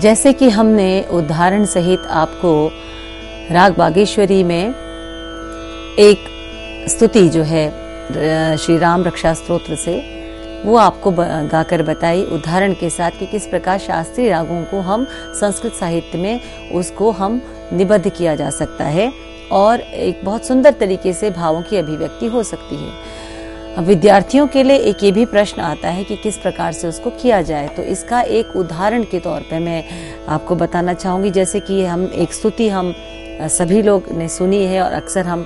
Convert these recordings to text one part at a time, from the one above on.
जैसे कि हमने उदाहरण सहित आपको राग बागेश्वरी में एक स्तुति जो है श्री राम रक्षा स्तोत्र से वो आपको गाकर बताई उदाहरण के साथ कि किस प्रकार शास्त्रीय रागों को हम संस्कृत साहित्य में उसको हम निबद्ध किया जा सकता है और एक बहुत सुंदर तरीके से भावों की अभिव्यक्ति हो सकती है। अब विद्यार्थियों के लिए एक ये भी प्रश्न आता है कि किस प्रकार से उसको किया जाए, तो इसका एक उदाहरण के तौर पे मैं आपको बताना चाहूँगी। जैसे कि हम एक स्तुति हम सभी लोग ने सुनी है और अक्सर हम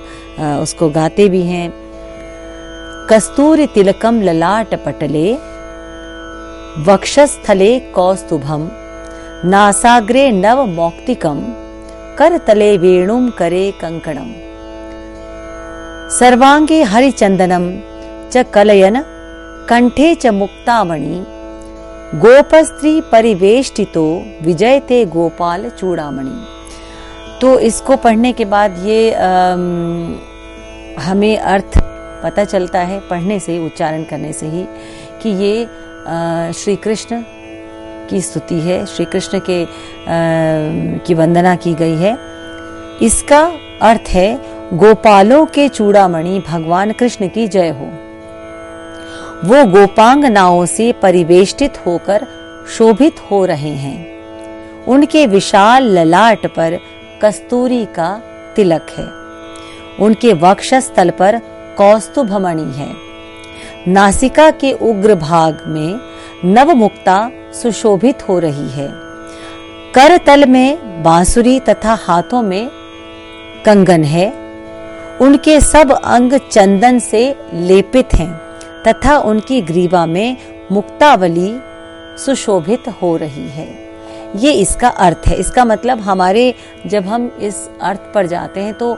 उसको गाते भी हैं। कस्तूरी तिलकम ललाट पटले वक्षस्थले कौस्तुभम नासाग्रे नव मौक्तिकम करतले वेणुम करे कंकणम सर्वांगे हरिचंदनम च कलयन कंठे च मुक्तामणि गोपस्त्री परिवेष्टितो विजयते गोपाल चूड़ामणि। तो इसको पढ़ने के बाद ये हमें अर्थ पता चलता है पढ़ने से ही, उच्चारण करने से ही, कि ये श्री कृष्ण की स्तुति है, श्री कृष्ण के की वंदना की गई है। इसका अर्थ है गोपालों के चूड़ामणि भगवान कृष्ण की जय हो। वो गोपांगनाओं से परिवेष्टित होकर शोभित हो रहे हैं। उनके विशाल ललाट पर कस्तूरी का तिलक है। उनके वक्षस्थल पर कौस्तुभमणि है। नासिका के उग्र भाग में नवमुक्ता सुशोभित हो रही है। करतल में बांसुरी तथा हाथों में कंगन है। उनके सब अंग चंदन से लेपित हैं तथा उनकी ग्रीवा में मुक्तावली सुशोभित हो रही है। ये इसका अर्थ है। इसका मतलब हमारे जब हम इस अर्थ पर जाते हैं तो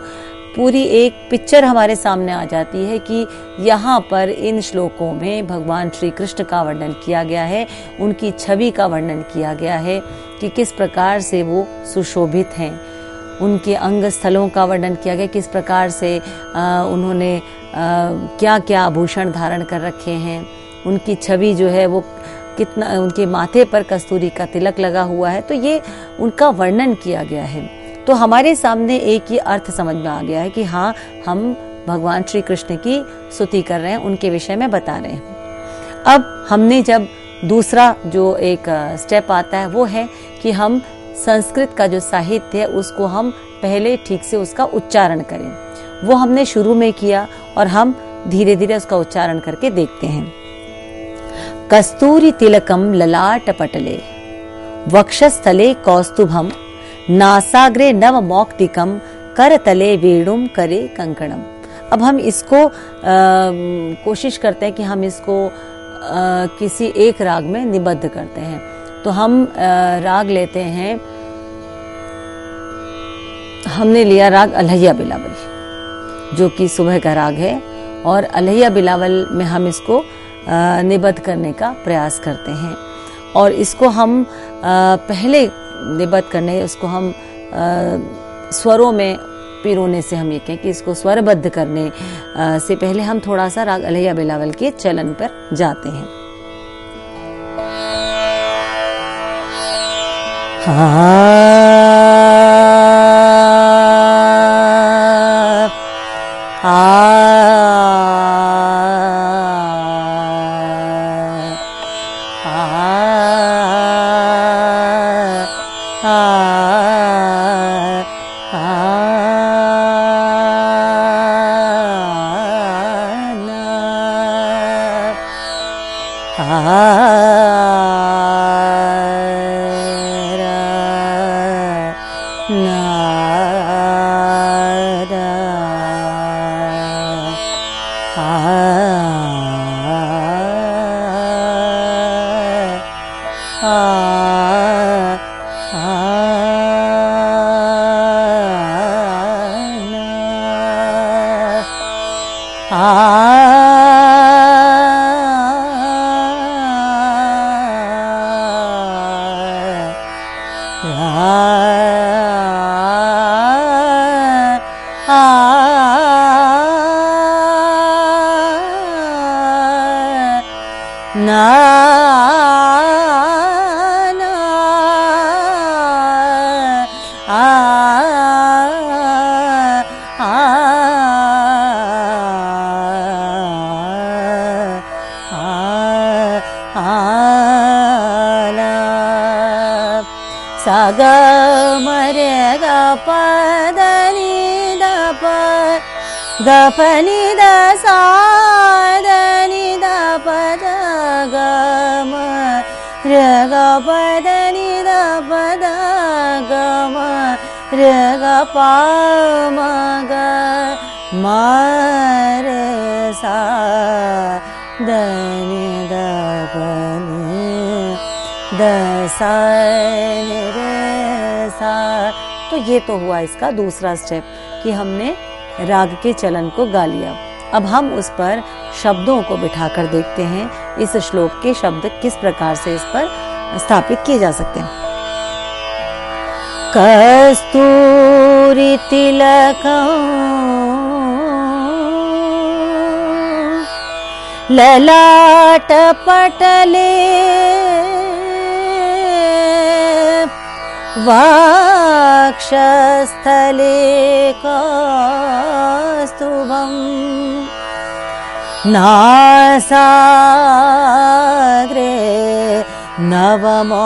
पूरी एक पिक्चर हमारे सामने आ जाती है कि यहाँ पर इन श्लोकों में भगवान श्री कृष्ण का वर्णन किया गया है, उनकी छवि का वर्णन किया गया है कि किस प्रकार से वो सुशोभित हैं। उनके अंग स्थलों का वर्णन किया गया, किस प्रकार से उन्होंने क्या क्या आभूषण धारण कर रखे हैं। उनकी छवि जो है वो कितना, उनके माथे पर कस्तूरी का तिलक लगा हुआ है, तो ये उनका वर्णन किया गया है। तो हमारे सामने एक ये अर्थ समझ में आ गया है कि हाँ, हम भगवान श्री कृष्ण की स्तुति कर रहे हैं, उनके विषय में बता रहे हैं। अब हमने जब दूसरा जो एक स्टेप आता है वो है कि हम संस्कृत का जो साहित्य है उसको हम पहले ठीक से उसका उच्चारण करें। वो हमने शुरू में किया और हम धीरे धीरे उसका उच्चारण करके देखते हैं। कस्तूरी तिलकम ललाट पटले वक्षस्थले कौस्तुभम नासाग्रे नव मौक्तिकम करतले वेणुम करे कंकणम। अब हम इसको कोशिश करते हैं कि हम इसको किसी एक राग में निबद्ध करते हैं। तो हम राग लेते हैं, हमने लिया राग अलैया बिलावल जो कि सुबह का राग है, और अलैया बिलावल में हम इसको निबद्ध करने का प्रयास करते हैं। और इसको हम पहले निबद्ध करने, उसको हम स्वरों में पिरोने से हम ये कहें कि इसको स्वरबद्ध करने से पहले हम थोड़ा सा राग अलैया बिलावल के चलन पर जाते हैं। आ आ सा ग म रे ग प द नि द प ग प नि द सा द नि द प द ग म रे ग प द नि द प द ग म रे ग प म ग म रे सा द नि द प नि द सा रे सा। तो ये तो हुआ इसका दूसरा स्टेप कि हमने राग के चलन को गा लिया। अब हम उस पर शब्दों को बिठाकर देखते हैं इस श्लोक के शब्द किस प्रकार से इस पर स्थापित किए जा सकते हैं। कस्तूरी तिलकं ललाट पटले वक्षस्थले कौस्तुभं नासाग्रे नवमौक्तिकं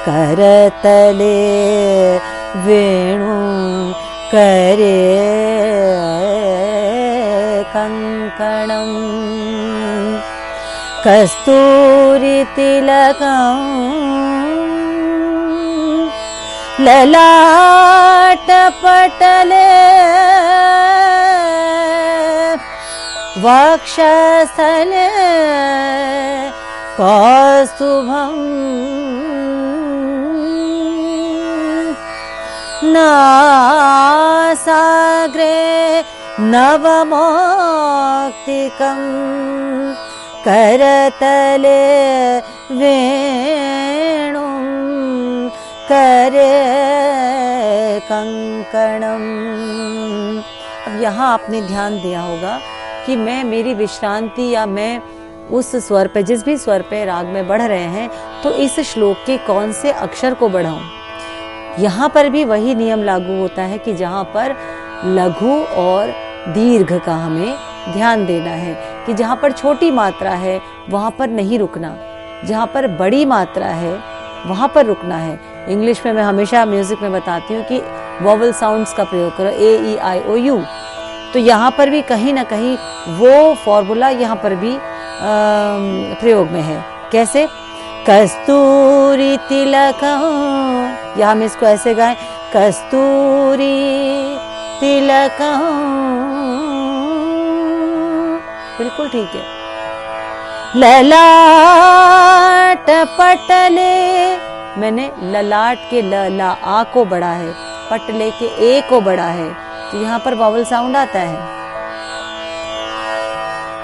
करतले वेणु करे कंकणं कस्तूरी तिलकं ललाट पटले वक्षस्थले कौस्तुभं नासाग्रे नवमौक्तिकं करतले वेणुं करे कंकणम। अब यहाँ आपने ध्यान दिया होगा कि मैं मेरी विश्रांति या मैं उस स्वर पे जिस भी स्वर पे राग में बढ़ रहे हैं तो इस श्लोक के कौन से अक्षर को बढ़ाऊं। यहाँ पर भी वही नियम लागू होता है कि जहाँ पर लघु और दीर्घ का हमें ध्यान देना है कि जहाँ पर छोटी मात्रा है वहाँ पर नहीं रुकना, जहाँ पर बड़ी मात्रा है वहाँ पर रुकना है। इंग्लिश में मैं हमेशा म्यूजिक में बताती हूँ कि वोवल साउंड्स का प्रयोग करो, ए ई आई ओ यू। तो यहाँ पर भी कहीं ना कहीं वो फॉर्मूला यहाँ पर भी प्रयोग में है। कैसे? कस्तूरी तिलकं, यहाँ हम इसको ऐसे गाएं, कस्तूरी तिलकं, बिल्कुल ठीक है। ललाट पटले, मैंने ललाट के ला आ को बढ़ा है, पटले के ए को बढ़ा है, तो यहाँ पर वॉवल साउंड आता है।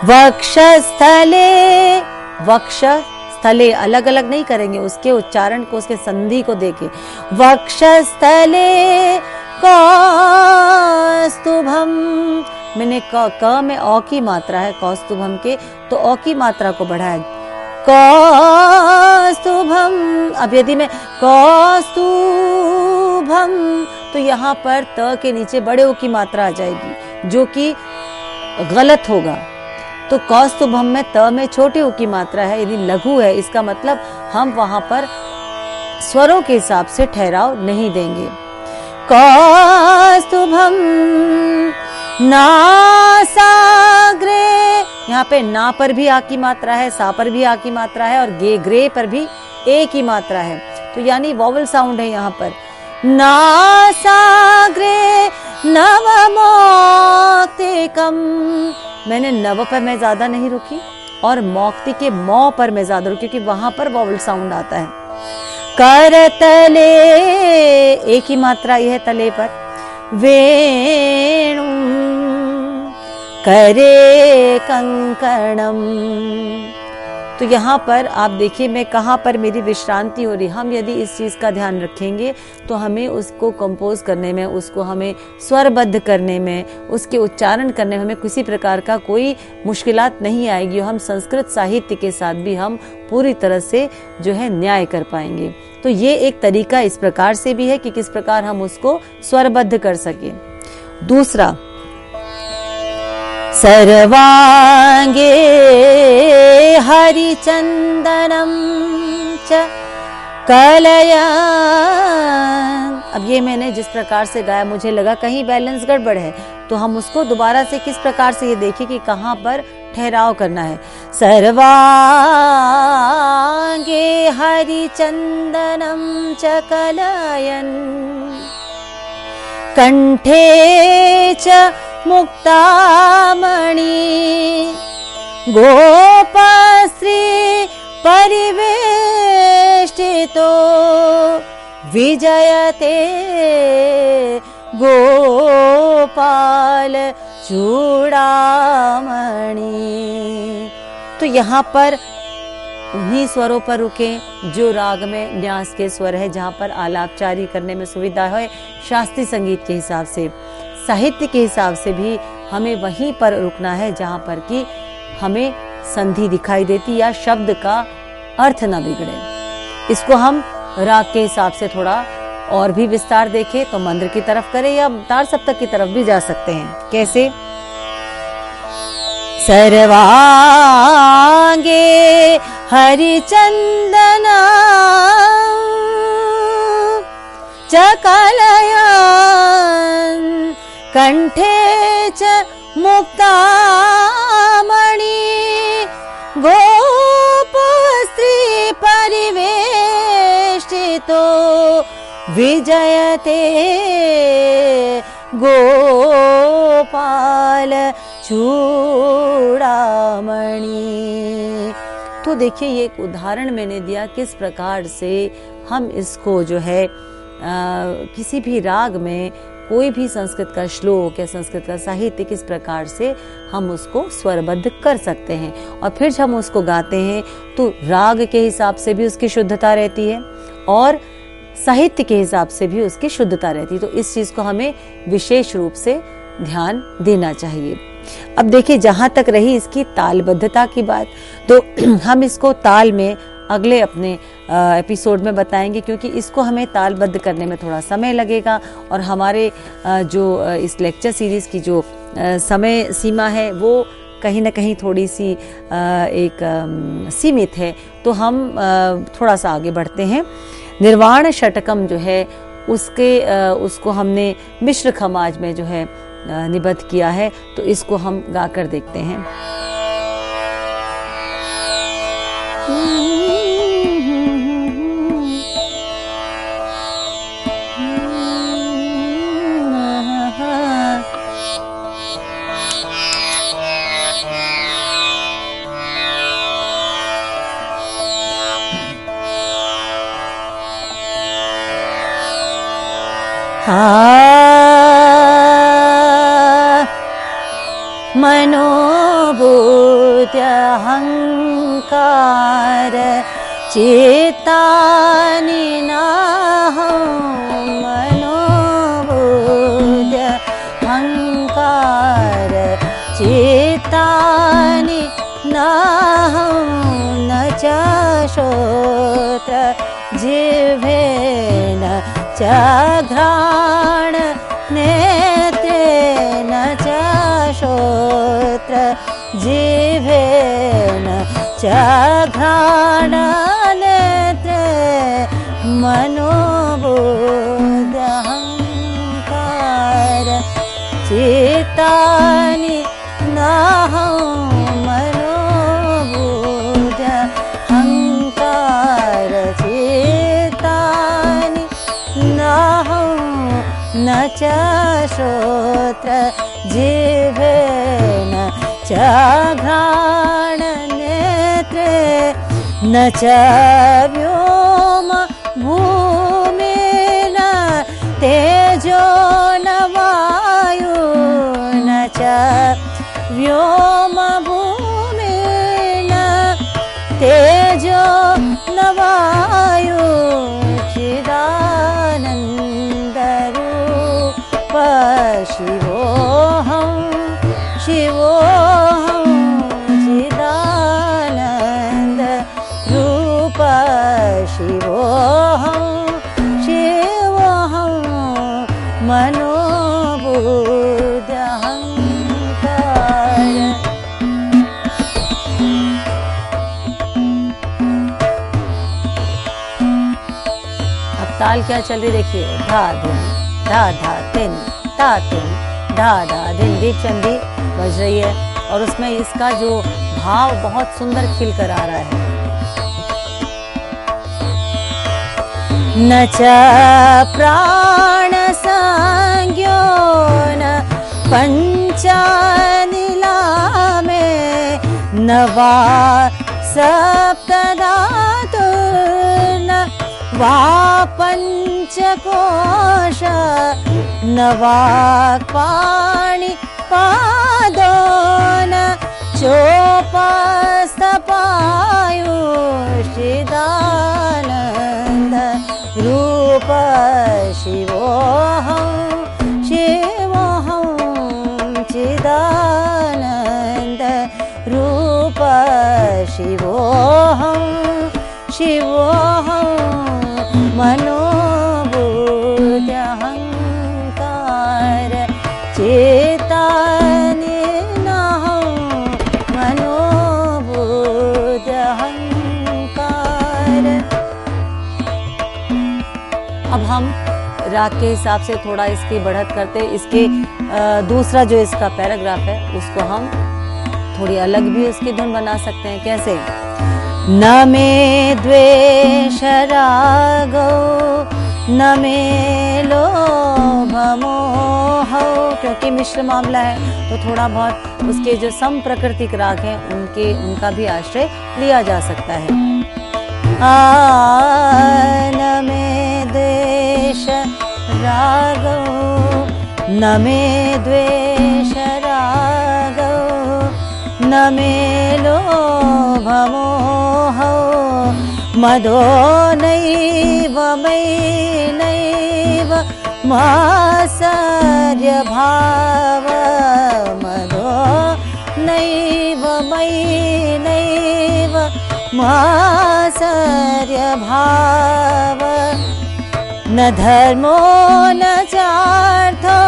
वक्षस्थले, वक्ष स्थले अलग अलग नहीं करेंगे, उसके उच्चारण को, उसके संधि को देखें। वक्षस्थले कौस्तुभम, मैंने क में औ की मात्रा है कौस्तुभम के, तो औ की मात्रा को बढ़ाया कौस्तुभम। अब यदि मैं कौस्तुभम, तो यहाँ पर त के नीचे बड़े ओ की मात्रा आ जाएगी जो कि गलत होगा। तो कौस्तुभम में त में छोटे ओ की मात्रा है, यदि लघु है इसका मतलब हम वहां पर स्वरों के हिसाब से ठहराव नहीं देंगे। कौस्तुभम नासाग्रे, यहाँ पे ना पर भी आ की मात्रा है, सा पर भी आ की मात्रा है और गे ग्रे पर भी ए की मात्रा है, तो यानी वॉवल साउंड है यहाँ पर। नासाग्रे नवमौक्तिकम, मैंने नव पर मैं ज्यादा नहीं रुकी और मौक्ति के मौ पर मैं ज्यादा रुकी क्योंकि वहां पर वॉवल साउंड आता है। करतले, एक ही मात्रा यह है तले पर। वेणु करे कंकणम, तो तो यहाँ पर आप देखिए मैं कहाँ पर मेरी विश्रांति हो रही। हम यदि इस चीज़ का ध्यान रखेंगे तो हमें उसको कंपोज करने में, उसको हमें स्वरबद्ध करने में, उसके उच्चारण करने में हमें किसी प्रकार का कोई मुश्किलात नहीं आएगी। हम संस्कृत साहित्य के साथ भी हम पूरी तरह से जो है न्याय कर पाएंगे। तो ये एक तरीका इस प्रकार से भी है कि किस प्रकार हम उसको स्वरबद्ध कर सके। दूसरा, सर्वांगे हरिचंदनम च कलयन्। अब ये मैंने जिस प्रकार से गाया मुझे लगा कहीं बैलेंस गड़बड़ है, तो हम उसको दोबारा से किस प्रकार से ये देखिए कि कहाँ पर ठहराव करना है। सर्वांगे हरिचंदनम च कलयन् कंठे च मुक्तामणि गोपश्री परिवेष्टितो विजयते गोपाल चूड़ामणि। तो यहाँ पर उन्हीं स्वरों पर रुके जो राग में न्यास के स्वर है, जहाँ पर आलापचारी करने में सुविधा है। शास्त्रीय संगीत के हिसाब से, साहित्य के हिसाब से भी हमें वहीं पर रुकना है जहाँ पर कि हमें संधि दिखाई देती या शब्द का अर्थ न बिगड़े। इसको हम राग के हिसाब से थोड़ा और भी विस्तार देखें तो मंद्र की तरफ करें या तार सप्तक की तरफ भी जा सकते हैं। कैसे? सर्वांगे हरिचंदना च कलयन् कंठे च मुक्तामणि गोपस्त्री परिवेष्टितो विजयते गोपाल चूड़ामणि। तो देखिए ये एक उदाहरण मैंने दिया किस प्रकार से हम इसको जो है किसी भी राग में कोई भी संस्कृत का श्लोक या संस्कृत का साहित्य किस प्रकार से हम उसको स्वरबद्ध कर सकते हैं। और फिर जब हम उसको गाते हैं तो राग के हिसाब से भी उसकी शुद्धता रहती है और साहित्य के हिसाब से भी उसकी शुद्धता रहती है। तो इस चीज को हमें विशेष रूप से ध्यान देना चाहिए। अब देखिए जहां तक रही इसकी तालबद्धता की बात, तो हम इसको ताल में अगले अपने एपिसोड में बताएंगे, क्योंकि इसको हमें तालबद्ध करने में थोड़ा समय लगेगा और हमारे जो इस लेक्चर सीरीज की जो समय सीमा है वो कहीं ना कहीं थोड़ी सी एक सीमित है। तो हम थोड़ा सा आगे बढ़ते हैं। निर्वाण षटकम जो है उसको हमने मिश्र खमाज में जो है निबद्ध किया है, तो इसको हम गाकर देखते हैं। मनोबुद्ध्यहंकार चेतानि नाहं मनोबुद्ध्यहंकार चेतानि नाहं न च श्रोत्र जिह्वेन च घ्राण नेत्रेण च श्रोत्र जिह्वेन च घ्राण नेत्रे मनोबुद्ध्यहंकार चेतानि नाहं मनोबुद्ध्यहंकार चेतानि नाहं न च श्रोत्र जिह्वेन च घ्राण नेत्रे न च व्योम भूमिर्न तेजो न वायु न च व्योम भूमिर्न ते ताल क्या चल रही देखिए, धा धिन धा धा तिन ता तिन धा धा धिन, दीप चंदी बज रही है और उसमें इसका जो भाव बहुत सुंदर खिल कर आ रहा है। न च प्राण संज्ञो न पंचानिला में न वा सप्तधातु न वा पंचकोश न वाक्पाणि पादो न चोपस्थपायुषिदानन्द रूप शिवोऽहं शिवोऽहं चिदानन्द रूप शिवोऽहं शिवोऽहं मनोबुद्ध्यहङ्कार चेतनेनाहं मनोबुद्ध्यहङ्कार। अब हम राग के हिसाब से थोड़ा इसकी बढ़त करते, इसके दूसरा जो इसका पैराग्राफ है उसको हम थोड़ी अलग भी उसकी धुन बना सकते हैं। कैसे? न मे द्वेष रागो न मे लोभ मोह, क्योंकि मिश्र मामला है तो थोड़ा बहुत उसके जो सम प्राकृतिक राग हैं उनका भी आश्रय लिया जा सकता है। न मे द्वेष रागो न मे द्वेष रागो न मे लोभ मोह मदो नैव मयि मात्सर्य भाव मदो नैव मयि मात्सर्य भाव न धर्मो न चार्थो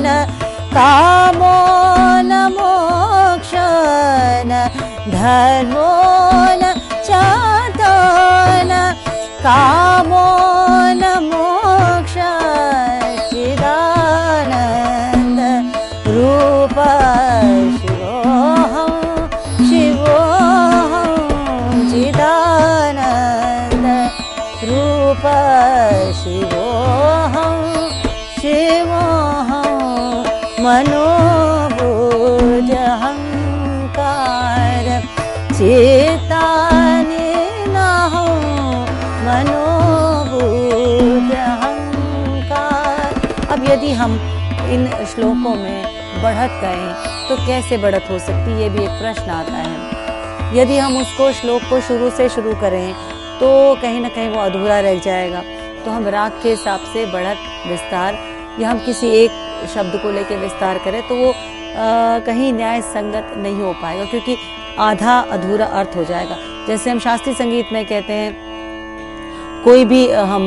न कामो न मोक्षो न धर्मो न चार्थो न कामो न मोक्षो चिदानन्द रूप शिवोऽहं शिवोऽहं चिदानन्द रूप शिवोऽहं शिवोऽहं मनोबुद्ध्यहङ्कार चेतनेनाहं मनोबुद्ध्यहङ्कार। अब यदि हम इन श्लोकों में बढ़त कहें तो कैसे बढ़त हो सकती है, ये भी एक प्रश्न आता है। यदि हम उसको श्लोक को शुरू से शुरू करें तो कहीं ना कहीं वो अधूरा रह जाएगा। तो हम राग के हिसाब से बढ़त विस्तार या हम किसी एक शब्द को लेकर विस्तार करें तो वो कहीं न्याय संगत नहीं हो पाएगा, क्योंकि आधा अधूरा अर्थ हो जाएगा। जैसे हम शास्त्रीय संगीत में कहते हैं कोई भी हम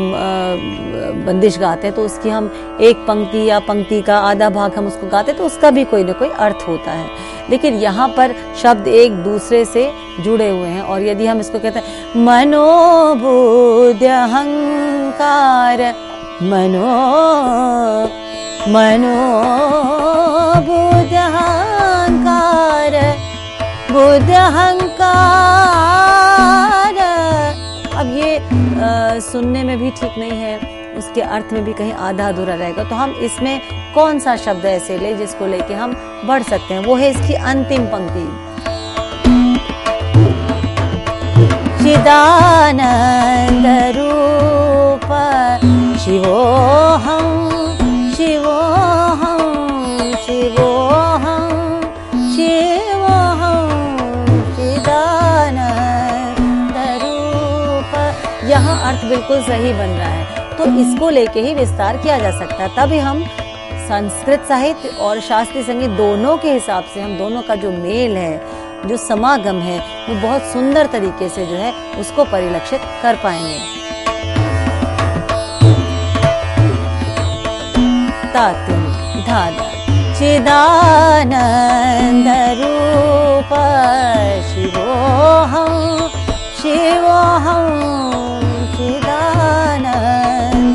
बंदिश गाते हैं तो उसकी हम एक पंक्ति या पंक्ति का आधा भाग हम उसको गाते हैं तो उसका भी कोई ना कोई अर्थ होता है। लेकिन यहाँ पर शब्द एक दूसरे से जुड़े हुए हैं और यदि हम इसको कहते हैं मनोबुद्ध्यहङ्कार मनोबुद्ध्यहङ्कार बुद्ध्यहङ्कार, अब ये सुनने में भी ठीक नहीं है, उसके अर्थ में भी कहीं आधा अधूरा रहेगा। तो हम इसमें कौन सा शब्द ऐसे ले जिसको लेके हम बढ़ सकते हैं, वो है इसकी अंतिम पंक्ति चिदानंद रूप शिवोऽहं शिवोऽहं शिवोऽहं शिवोऽहं चिदानंद रूप। यहाँ अर्थ बिल्कुल सही बन रहा है तो इसको लेके ही विस्तार किया जा सकता है। तभी हम संस्कृत साहित्य और शास्त्रीय संगीत दोनों के हिसाब से हम दोनों का जो मेल है, जो समागम है, वो बहुत सुंदर तरीके से जो है उसको परिलक्षित कर पाएंगे। तातिम धादा चिदानंद रूप शिवोऽहं शिवोऽहं चिदानंद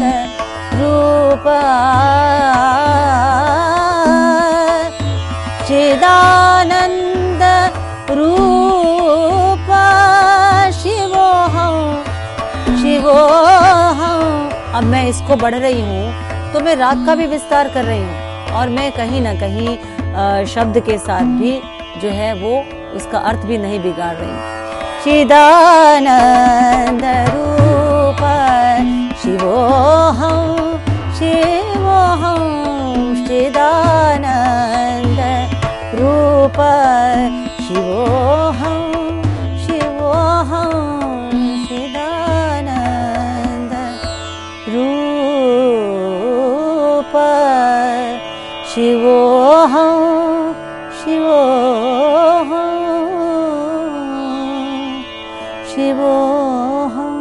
अब मैं इसको बढ़ रही हूँ तो मैं राग का भी विस्तार कर रही हूँ और मैं कहीं ना कहीं शब्द के साथ भी जो है वो उसका अर्थ भी नहीं बिगाड़ रही हूँ। चिदानंद रूप शिवोहं शिवोहं चिदानंद रूप शिवोहं शिवोहं चिदानंद रूप शिवोहं शिवोहं शिवोहं।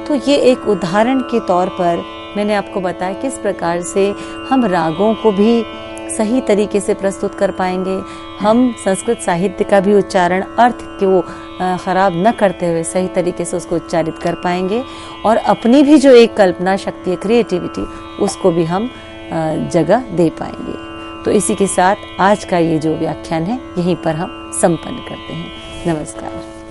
तो ये एक उदाहरण के तौर पर मैंने आपको बताया किस प्रकार से हम रागों को भी सही तरीके से प्रस्तुत कर पाएंगे, हम संस्कृत साहित्य का भी उच्चारण अर्थ को खराब न करते हुए सही तरीके से उसको उच्चारित कर पाएंगे और अपनी भी जो एक कल्पना शक्ति है, क्रिएटिविटी, उसको भी हम जगह दे पाएंगे। तो इसी के साथ आज का ये जो व्याख्यान है यहीं पर हम संपन्न करते हैं। नमस्कार।